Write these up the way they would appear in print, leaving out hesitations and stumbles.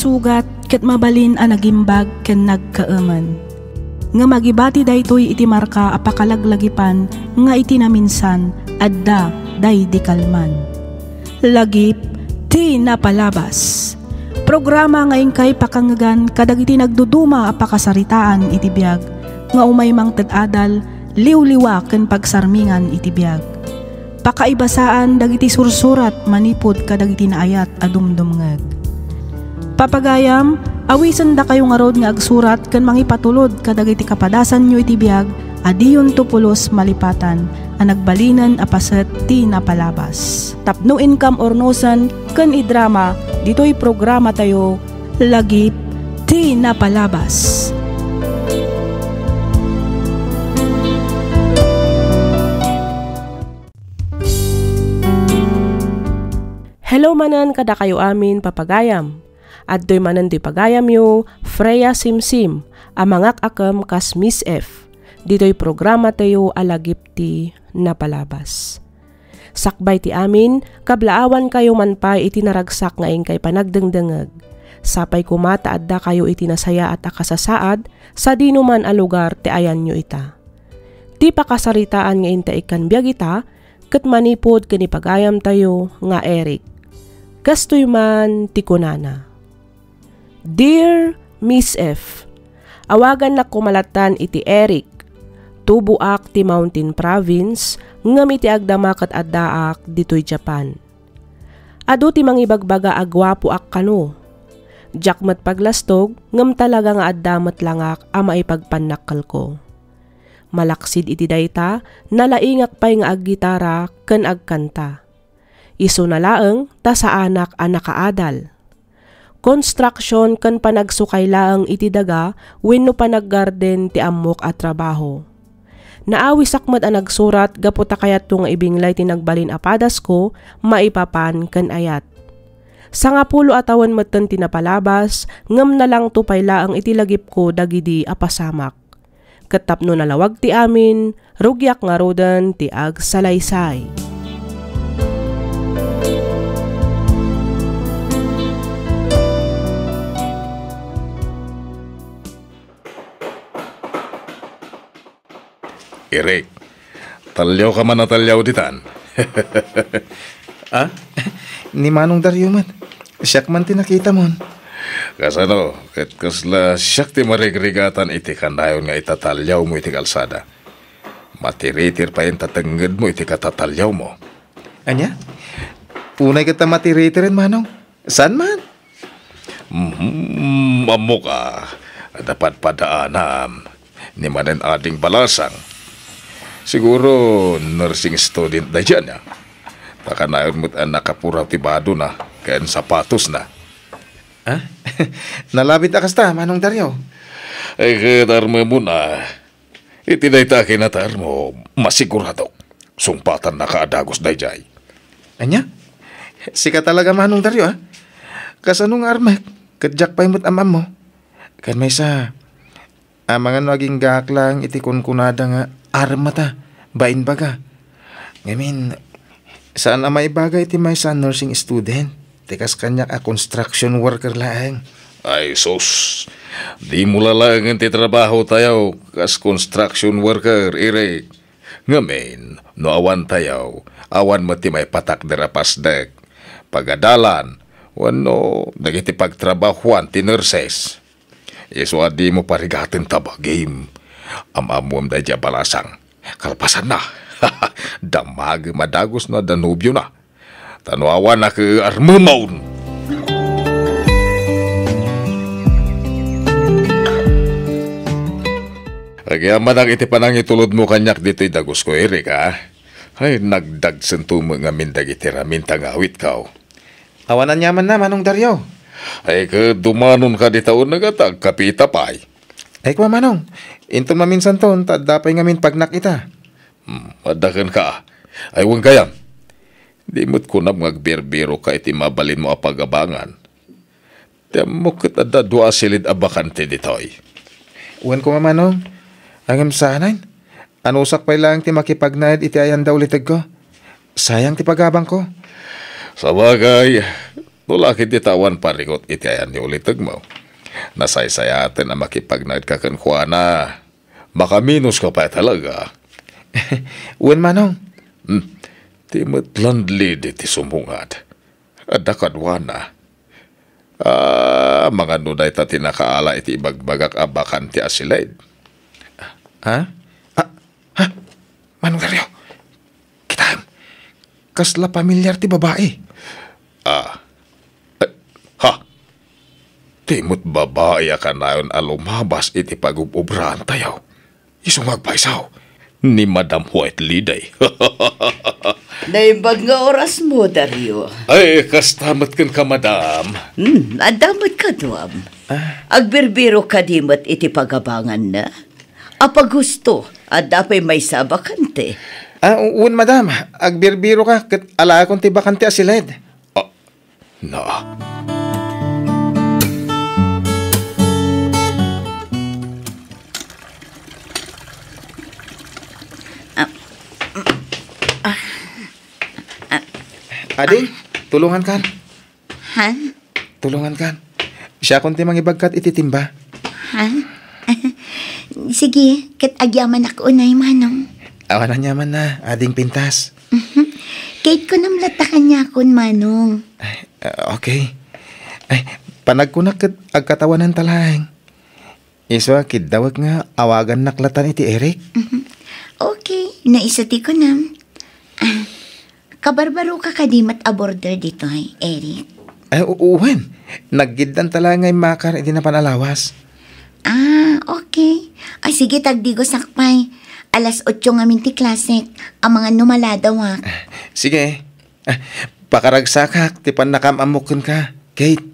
sugat ket mabalin a nagimbag ken nagkaeman. Nga magibati daytoy iti marka apakalaglagipan nga iti naminsan adda day di kalman. Lagip ti napalabas. Programa ngayon kay pakangagan kadag iti nagduduma apakasaritaan iti biag nga umay mang tadadal liwliwa ken pagsarmingan iti biag. Pakaibasaan dagiti sursurat manipod kadag iti naayat a dumdumngeg. Papagayam, awisan da kayo nga rod nga agsurat ken mangipatulod kadag iti kapadasan nyo iti biag adiyon tupulos malipatan a nagbalinan a paset ti napalabas. Tapno income ornosan ken idrama dito'y programa tayo lagip ti napalabas. Hello manan kada kayo amin papagayam. Adtoy manan di pagayam yo Freya Simsim amangak akam kas Miss F. Dito'y programa tayo alagip ti napalabas. Sakbay ti amin, kablaawan kayo man pa iti naragsak nga kay panagdengdengeg. Sapay kumata adda kayo iti nasaya at akasasaad sa dinuman a lugar ti ayan nyo ita. Ti pakasaritaan nga inta ikan biyag ita, ket manipod kani pagayam tayo nga Eric. Gastoy man ti kunana. Dear Miss F, awagan na kumalatan iti Eric. Tubuak ti Mountain Province ngam iti agdamakat addaak ditoy Japan. Adu ti mangibagbaga agwapo ak kano. Jakmat paglastog ngam talaga nga addamat langak a maipagpanakal ko. Malaksid iti dayta nalaingak pay nga aggitara ken agkanta. Isu na laeng ta sa anak a nakaadal. Construction ken panagsukay laeng iti daga wenno panaggarden ti ammok at trabaho. Naawi sakmat ang nagsurat gaputa kayat nga ibinglay tinagbalin apadas ko maipapan ken ayat. Sa nga pulo atawan meten tinapalabas ngem na lang tupay laang itilagip ko dagidi apasamak. Ketapno nalawag ti amin rugyak nga roden ti ag salaysay. Eric, talyaw ka man na talyaw ditan. Ah? Ni Manong Dario man. Siyak man tinakita mon. Kasano, ket kasla siyak ti marigrigatan iti kandayon nga itatalyaw mo iti kalsada. Matiritir pa yung tatengged mo iti katatalyaw mo. Anya? Unay kita matiritirin, Manong. Saan man? Amo ka. Dapat padaanam. Ni manen ading balasang. Siguro nursing student na dyan ya. Takanayon mo't ang nakapuraw tibado na. Kayan sapatos na. Ah? Nalabit akas ta, Manong Dario. Ay katar mo muna. Itinayta kinatar mo. Masigurado. Sumpatan na kaadagos na dyan. Anya? Sika talaga, Manong Dario, ah. Kasanong armek. Kadyak pa imot amam mo. Kan may sa... mga naging gahak lang iti kunkunada nga armata, bain baga. Ngamin, saan ang may bagay iti may sa nursing student? Tikas kanya a construction worker laeng. Ay sus, di mo lalang ti trabaho tayo kas construction worker, Eric. Ngamin, no awan tayo, awan mo ti may patak derapasdek. Pagadalan, wano, nagiti pagtrabahuan ti nurses. Yeso adi mo parigatin taba game. Amamom da dya balasang. Kalpasan na. Damag madagos na Danubyo na. Tanuawan na ke armumaun. Agyaman ang iti panang itulod mo kanyak dito'y dagos ko, Eric, ha? Ay, nagdagsan mo nga mindag iti raminta nga awit kao. Awanan nyaman na, Manong Dario. Ay, dumanon ka di taon nagatag, kapita pa'y. Ay, kwa Manong, into maminsan ton, tadapay ngamin pagnak ita. Madakan ka. Ay, huwag kayam. Di mo't kunam ngagbirbiro ka iti mabalin mo apagabangan. Temo kita dua silid abakante ditoy. Uwan ko Manong, ang imsanan. Anusak pa lang ti makipagnayad iti ayan daw litag ko. Sayang ti pagabang ko. Sa bagay, Nulakit ditawan parigot iti ayan ni ulitag mo. Nasaysayatin na makipagnaid ka kan kuana. Makaminos ka pa talaga. Uwan manong. Ti matlandlid iti sumungad. Adda kadwana. Mga nuday ta tinakaala iti ibagbagak abakan ti asilaid. Ha? Manong Dario. Kita. Kasla pamilyar ti babae. Ha? Timot babae ka na yun alumabas iti pagububrahan tayo. Isungag paisaw. Ni Madam White Liday. Naimbag nga oras mo, Dario. Ay, kastamat kan ka, Madam. Adamat ka, Duam. Agbirbiro ka dimot iti pagabangan na. Apag gusto, at dapay may sabakante. Uwan, Madam. Agbirbiro ka. Kat ala akong ti bakante asilid. Na. Ading, tulungan kan. Ha? Tulungan kan. Siya kung ti mangibagkat ititimba. Ha? Sige, kat agyaman ako unay manong. Awan na nyaman na, ading pintas. Kate ko namlatakan niya akon manong. Okay. Ay, panagkunak kat agkatawanan talahing. Iswa, kidawag nga, awagan naklatan iti Eric. Okay, naisati ko na. Kabarbaro ka kadimat aborder dito ay, Eric. Ay, uwan. Naggidan talaga ngay makar, hindi na panalawas. Okay. Ay, sige, tagdigo sakpay. Alas 8 nga minti klasik. Ang mga numaladawak. Sige. Pakaragsakak, tipan nakamamukon ka. Kate.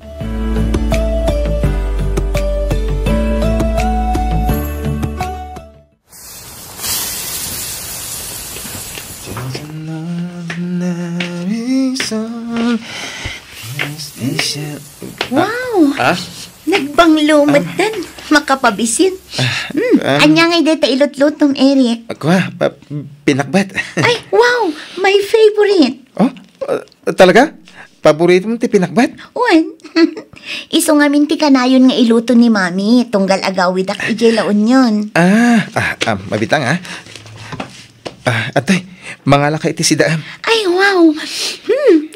Wow! Nagbanglumat dan. Makapabisin. Anya ngay deta ilot-lotong, Eric. Ako pinakbat. Ay, wow! My favorite. Oh, talaga? Paborito mo ti pinakbat? Uwan. Iso nga minti kanayon nga iluto ni Mami. Tunggal agawid ak ijay laon yun. Mabitang atay, mga laka iti si Daam. Ay, wow!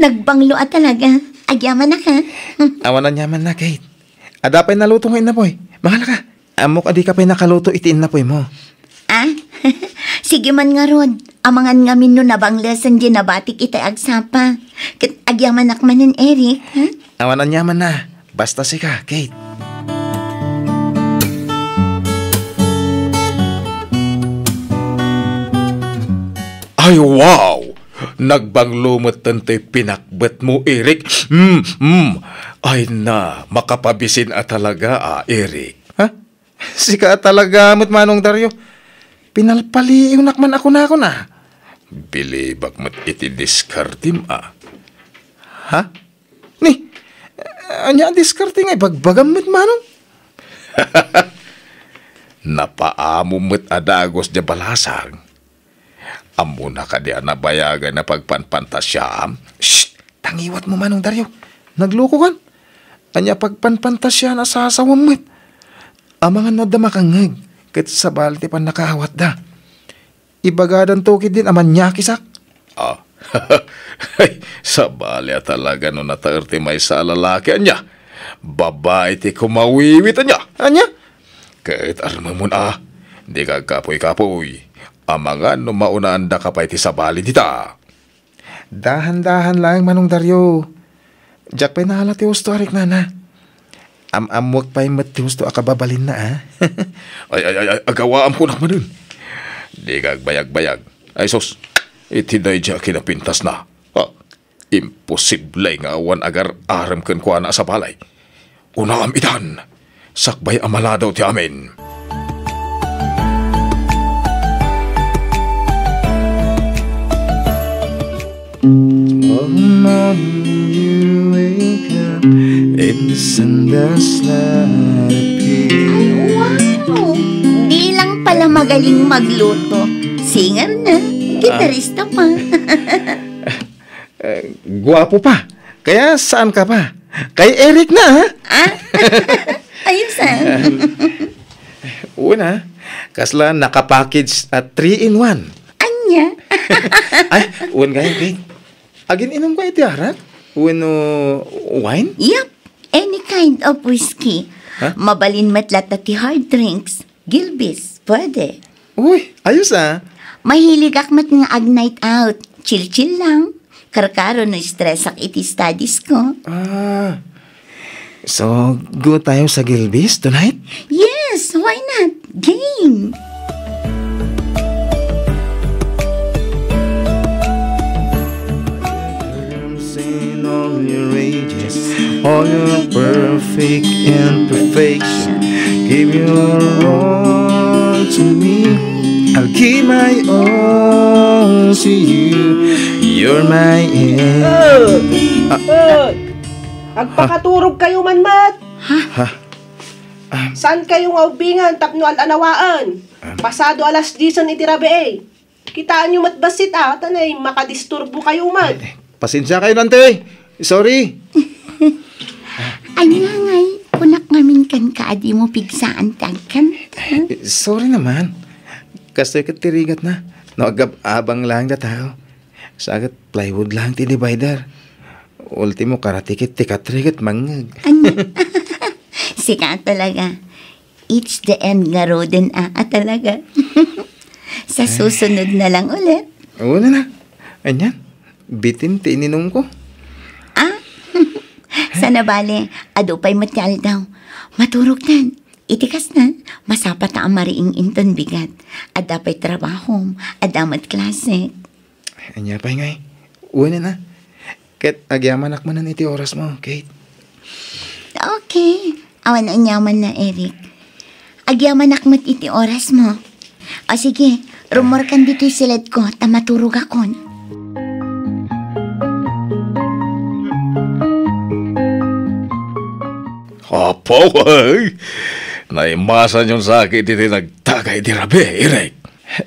Nagbanglo at talaga. Agyaman na ka. Awanan yaman na, Kate. Adapay naluto ngayon na, boy. Mga laka. Amok adi ka pa'y nakaluto itiin na, boy mo. Sige man nga ron. Amangan nga min no nabang lesson di nabatik itay agsapa. Kat agyaman nakmanin, Eric. Awanan yaman na. Basta si ka, Kate. Ay, wow! Nagbanglumot tante pinakbat mo, Eric. Ay na, makapabisin talaga, Eric. Ha? Sika talaga, manong Dario. Pinalpali yung nakman ako na. Bilibag mat iti diskartim, Ha? Ni, anya diskartim ay bagbagam manong? Napaamo mat adagos di balasang. Amo na ka di nabayagan na pagpanpantasyam. Shh! Tangiwat mo, manong Dario. Nagluko kan. Anya pagpanpantasya na sasawam mat. Amangan no da makangag. Kat sa balti pan nakahawat da. Ibagadan tukid din aman niya kisak. Sa balya talaga no nataerti may sa lalaki anya. Babae ti kumawiwit anya. Anya? Kahit armamon di ka kapoy-kapoy. Amangan no maunaan da ka pa iti sabali dita. Dahan-dahan lang, manong Dario. Jack pa'y nahala ti husto, arik na. Amwag pa'y mat ti husto akababalin na, ay, agawaan ko naman. Di kagbayag-bayag. Ay, sos, itiday dya kinapintas na. Imposible nga awan agar aram ken kuana sa balay. Una amitan, sakbay amaladaw ti amin. Morning you wake up and the sun does not appear. Wow! Di lang pala magaling magluto. Singer na. Gitarista pa. Guwapo pa. Kaya saan ka pa? Kay Eric na, ha? Ayos Una, kasla nakapackage at 3-in-1. Anya? Ay, uwan gaya, Kate. Agin inom ka iti arak? Uwan wine? Yup, any kind of whiskey. Huh? Mabalin matlat at hard drinks. Gilbis, pwede. Uy, ayos Mahilig akmat nga ag-night out. Chill-chill lang. Karkaro no stress ak iti studies ko. So, go tayo sa Gilbis tonight? Yes, why not? Game! In all your ages, all your perfect imperfection, give your all to me. I'll give my all to you. You're my end. Agpakaturog kayo manmat. Saan kayong aubingan tapno al-anawaan? Pasado alas 10 iti rabi Kitaan nyo matbasit tanay makadisturbo kayo man. Pasensya kayo nante. Sorry. Ay nga ngay, kunak ngamin kan kaadi mo pigsaan tagkan. Sorry naman. Kasi katirigat na. Nagab-abang lang na tao. Sagat plywood lang ti divider. Ultimo karatikit ti katrigat mangag. Sika talaga. It's the end nga roden talaga. Sa susunod na lang ulit. Oo na. Anyan. Bitin ti ininom ko. Sana bale, adupay matyal daw. Maturog nan. Itikas na. Masapat na ang mariing inton bigat. Adapay trabaho. Adamat klase. Anya pa ngay. Una na. Ket agyaman akmanan iti oras mo, Kate. Okay. Awan ang yaman na, Eric. Agyaman akmat iti oras mo. O sige, rumor kan dito'y silid ko, tamaturog akon. Apo, ay! Naimasan yung sakit iti nagtagay di rabi, Eric.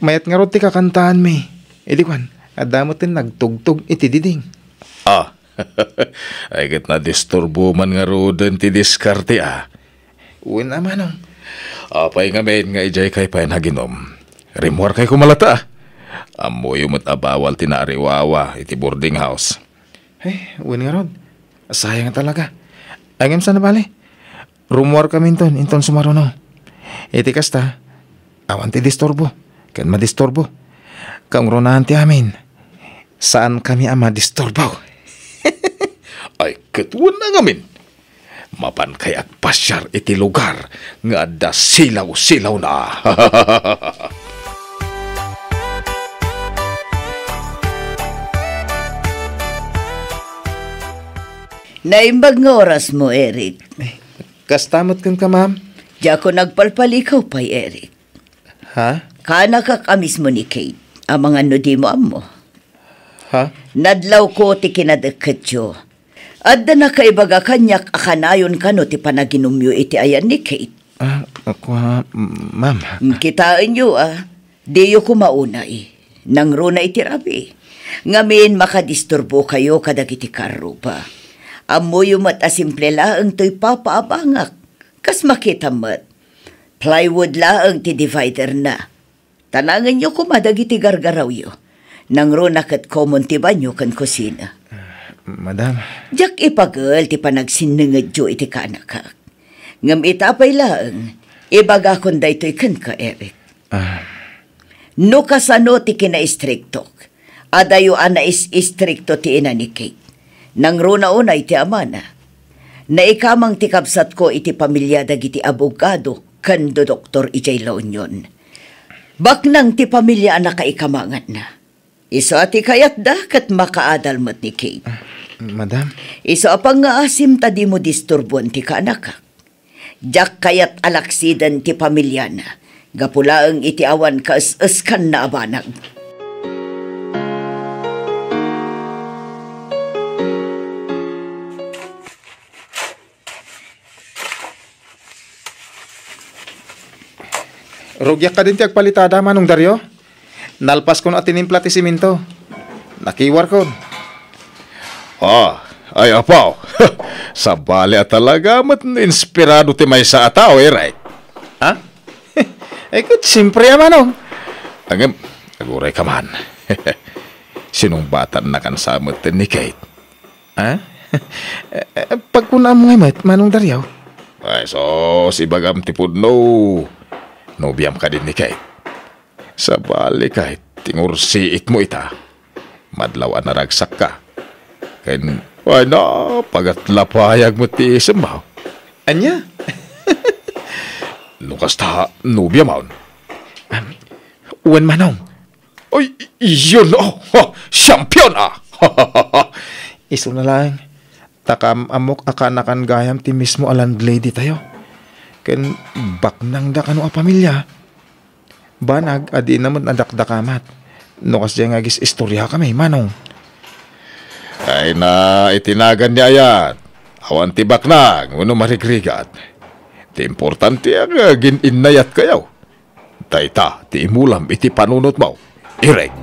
Mayat nga ron ti kakantaan mi. Idi kwan, adamot tin nagtugtog iti diding. Ay kat na disturbo man nga roden ti diskarte Uwin naman Apay nga main nga ijay kay pa naginom. Rimwar kay kumalata Amoy umat abawal tinariwawa iti boarding house. Uwin nga ron. Sayang talaga. Angem sana bali. Rumor kami inton sumaruno. Iti kasta, awan ti disturbo. Kan madisturbo. Kang ronahan ti amin. Saan kami madisturbo? Ay katwan na ngamin. Mapan kay agpasyar iti lugar nga da silaw-silaw na. Naimbag nga oras mo, Eric. Kastamot kan ka, ma'am? Diya ko nagpalpalikaw pa'y, Eric. Ha? Kana kakamis mo ni Kate, ang mga nudi mo amo. Ha? Nadlaw ko ti kinadagkat yo. Adda na kaibaga kanyak akanayon ka no ti panaginumyo iti ayan ni Kate. Ma'am. Kitaan nyo di yo kumaunay. Nang runa iti rabi. Ngamin makadisturbo kayo kadagiti karro pa. Amo yung simple laang to'y papaabangak. Kas makita mat. Plywood laang ti divider na. Tanangan nyo kumadagiti gargaraw yo. Nang runa kat common ti banyo kan kusina. Madam. Jak ipagal ti panagsinangad jo iti kanakak. Ngam itapay laang, ibaga kon daytoy kan ka, Eric. No kasano ti kina-istriktok, adayo is-istrikto ti ina ni Kate. Nang runa unay ti amana, na ikamang ti kabsat ko iti pamilya dagiti abogado kan do Dr. Ijay La Union. Baknang ti pamilya anak kaikamangan na. Iso ati kayat da kat makaadal mat ni Kate. Madam? Iso apang nga asim tadi mo disturbon ti kanaka. Jak kayat alaksidan ti pamilya na. Gapulaang iti awan kaas-askan na abanag. Rugyak ka din ti agpalitada manong Dario. Nalpas ko na tinimpla ti siminto. Nakiwar ko. Ay, apaw. Sa bali talaga mat inspirado ti may sa atao, right? Ha? Kut, siyempre manong. Agam, naguray ka man. Sinong batan na kan samot ni Kate? Ha? Pagkuna mo ngayon, manong Daryaw. Ay, so, si Bagam tipod no. Nobyam ka din ni Kate. Sa bali kahit tingursiit mo ita. Madlaw na ragsak ka. Kain, ay na, pagatlapayag mo ti isambaw. Anya? Lukas ta, nubya maun. Uwan manong. Ay, yun, champion ah! Iso na lang. Takam amok akanakan gayam ti mismo aland lady tayo. Ken baknang da kano a pamilya. Banag adi naman nadakdakamat. No kasi nga gis istorya kami, manong. Ay na, itinagan niya yan. Awan tibak na, nguno marigrigat. Ti importante ang gininayat kayaw. Tayta, ti imulam iti panunot mo. Irek.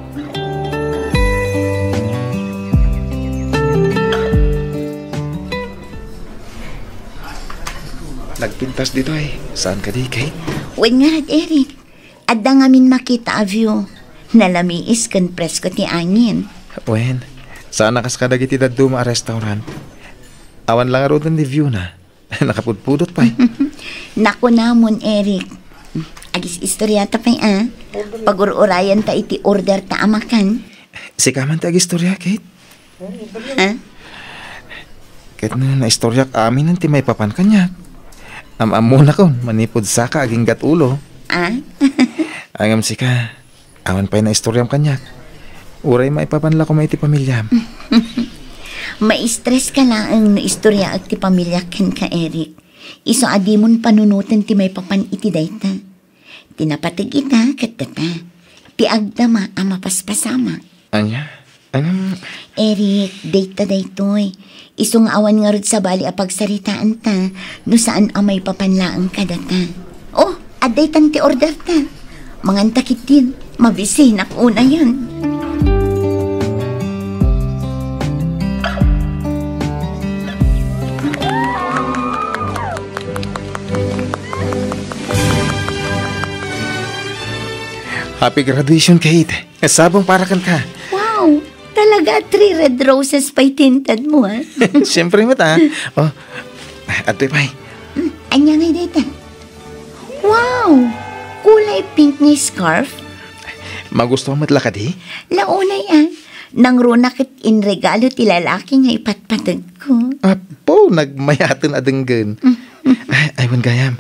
Nagpintas dito eh. Saan ka di, Kate? Wen nga rad, Eric. Adda nga min makita a view. Nalamiis kan presko ti angin. Wen, sana kas kadag iti daduma a restaurant. Awan lang aro dun di view na. Nakapudpudot pa eh. Naku namon, Eric. Agis istoryata pa Pag-urayan ta iti order ta amakan. Si kaman ti agistorya, Kate. Ha? Kate na istoryak amin nanti may papan kanya. Am-am muna kon, manipod saka aging gatulo. Angam si ka, awan pa'y na istoryam kanya. Uray maipapanla ko may iti pamilyam. Ma-stress ka lang ang istorya at ti pamilya ken ka, Eric. Iso adimon panunutan ti may papan iti dayta. Tinapatag ita kat data. Ti agdama ang mapaspasama. Anya? Anong... Eric, dayta daytoy. Isong awan nga rod sa bali a pagsaritaan ta, no saan amay papanlaang kadata. Oh, aday tan ti order ta. Mangantakit din, mabisi nakuna yan. Happy graduation, Kate. Sabong para kan ka. Wow, talaga 3 red roses pa'y tintad mo, ha? Siyempre mo ta. Oh, ato'y pa'y. Anya nga dito. Wow, kulay pink ni scarf. Magusto mo matlakad eh? Launay, nang runakit in regalo ti lalaki nga ipatpatag ko. Apo, nagmayaton adenggan. Ay, wan gayam.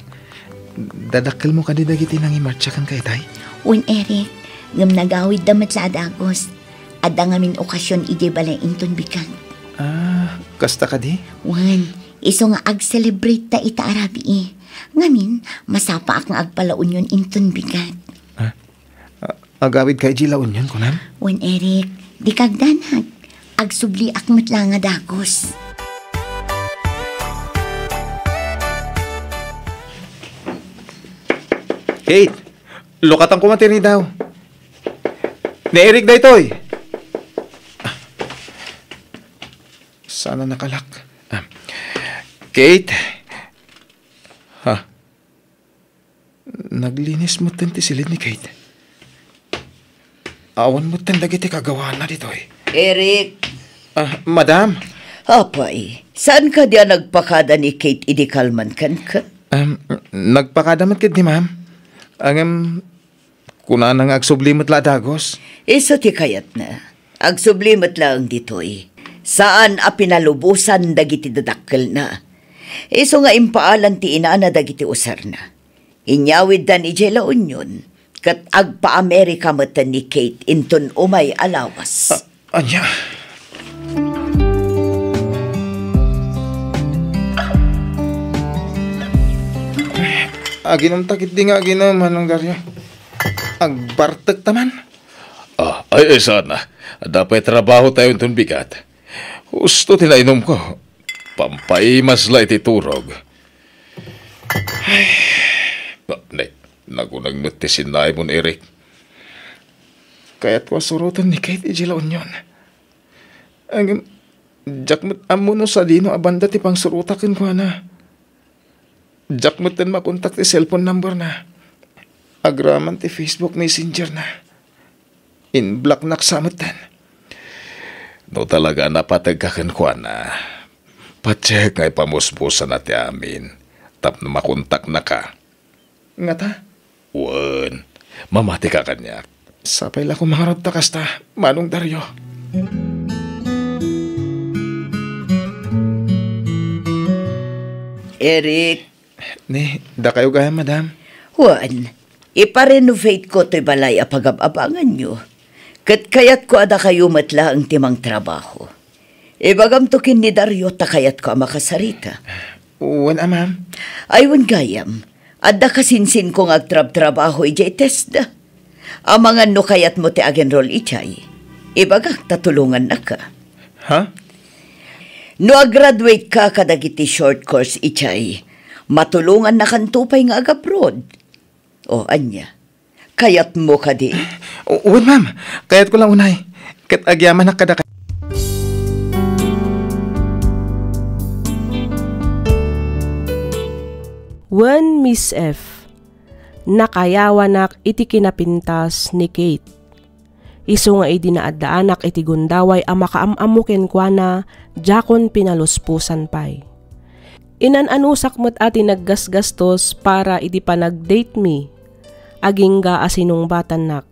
Dadakkel mo ka di dagiti nang imartsakan kay tay? Un Eric, ngam nagawid damat sa adagos. Ada ngamin okasyon ije balay inton bikan. Kasta ka di? Wan, iso nga ag-celebrate ta ita arabi eh. Ngamin, masapa ak nga agpalaon yun inton bikan. Agawid kay jilaon yun, kunam? Wan Eric, di kagdanag. Agsubli ak matla nga dagos. Kate, lokatang kumatiri daw. Ni Eric da ito'y. Sana nakalak. Kate. Naglinis mo tanti silid ni Kate. Awan mo tandagiti kagawa na dito'y. Eric. Madam. Apay, saan ka diya nagpakada ni Kate idikalman kan ka? Nagpakadamat kid ni ma'am. Kuna nang agsublimot la dagos. Iso ti kayat na. Agsublimot lang dito'y. Saan a pinalubusan dagiti dadakkel na. Iso nga impaalan ti ina na dagiti usar na. Inyawid dan ijela unyon. Kat agpa-Amerika matan ni Kate inton umay alawas. Anya? Aginom takit di nga aginom, manong Daryo. Agbartek taman. Ay sana. Dapat trabaho tayo itong bigat. Gusto tinainom ko. Pampaimas la iti turog. Ay, nagunag nutisin na mo ni Eric. Kaya't ko surutan ni Kate ijilaon yun. Jakmat amo no sa dino abanda ti pang surutakin ko na. Jakmat tan makontak ti cellphone number na. Agraman ti Facebook Messenger na. In-block naksamot tan. No talaga napatagkakan ko na. Pacheck ngay pamuspusan na ti amin. Tap na makontak na ka. Nga ta? Wan, mamati ka kanyak. Sapay la ko mangarap takas ta, Manong Dario. Eric, Ni, da kayo gaya, madam. Juan, iparenovate ko to'y balay apag-abangan nyo. Kat kayat ko ada kayo matla ang timang trabaho. Ibagam tokin ni Dario ta kayat ko makasarita. Wan, ma'am. Aywan gayam, ada kasinsin kong agtrab-trabaho ijay testa. Amangan no kayat mo ti agenrol ichay. Ibagak tatulungan na ka. Ha? No graduate ka kadagiti short course ichay, matulungan na kantupay nga agabroad. O anya, kayat mo ka di. Wan, ma'am. Kayat ko lang unay. Kat agyaman na kada Wen Miss F. Nakayawanak iti kinapintas ni Kate. Isu nga idinaadaanak iti gundaway a makaamamuken kwa na jakon pinaluspusan pay. Inananusak mo't ati naggasgastos para iti panag-date me. Aging ga asinong batan nak.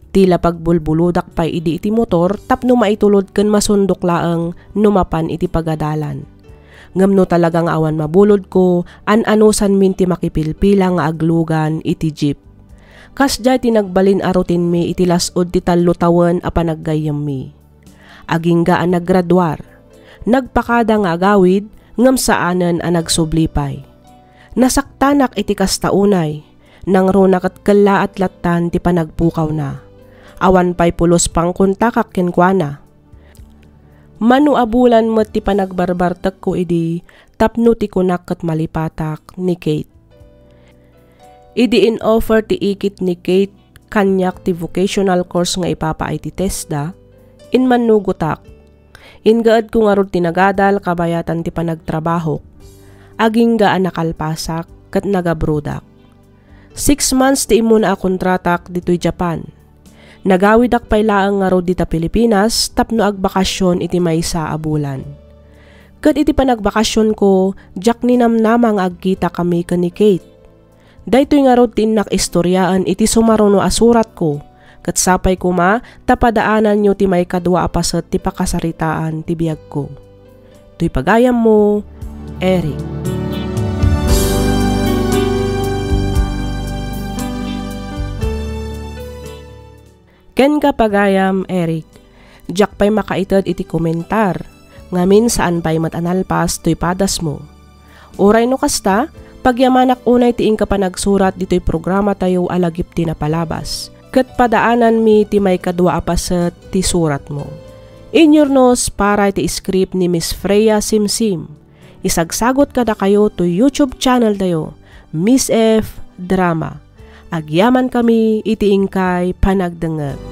Tila pagbulbuludak pay idi iti motor tapno maitulod ken masundok laeng numapan iti pagadalan. Ngamno talagang awan mabulod ko, an-anusan minti makipilpila nga aglugan iti jeep. Kasjay tinagbalin arutin mi iti lasod ti tallutawan a panaggayam mi. Aging gaan naggraduar, nagpakada nga agawid, ngam saanen a nagsublipay. Nasaktanak iti kastaunay, nang runak at kala at latan ti panagpukaw na. Awan pay pulos pang kontakak kenkwana. Manu abulan mo ti panagbarbartak ko idi, tapno ti kunak kat malipatak ni Kate. Idi in-offer ti ikit ni Kate kanyak ti vocational course nga ipapaay ti TESDA, in manugutak. Ingaad ko nga ron tinagadal kabayatan ti panagtrabaho, aging gaan nakalpasak kat nagabrodak. 6 months ti imuna a kontratak dito'y Japan. Nagawid ak pailaang nga ro dita Pilipinas tapno agbakasyon iti maysa a bulan. Ket iti panagbakasyon ko, jak ninamnamang agkita kami ken ni Kate. Daytoy nga ro tinnak istoryaan iti sumaruno a surat ko, ket sapay kuma tapadaanan nyo ti may kadwa a paset ti pakasaritaan ti biag ko. Tuy pagayam mo, Eric. Ken ka pagayam, Eric. Jak pa'y makaitad iti komentar. Ngamin saan pa'y matanalpas to'y padas mo. Uray no kasta, pagyamanak unay tiing ka pa nagsurat dito'y programa tayo alagip ti napalabas. Ket padaanan mi ti may kadwa apaset ti surat mo. Inyornos para iti script ni Miss Freya Simsim. Isagsagot kada kayo to YouTube channel tayo, Miss F Drama. Agyaman kami iti ingkay panagdengeg.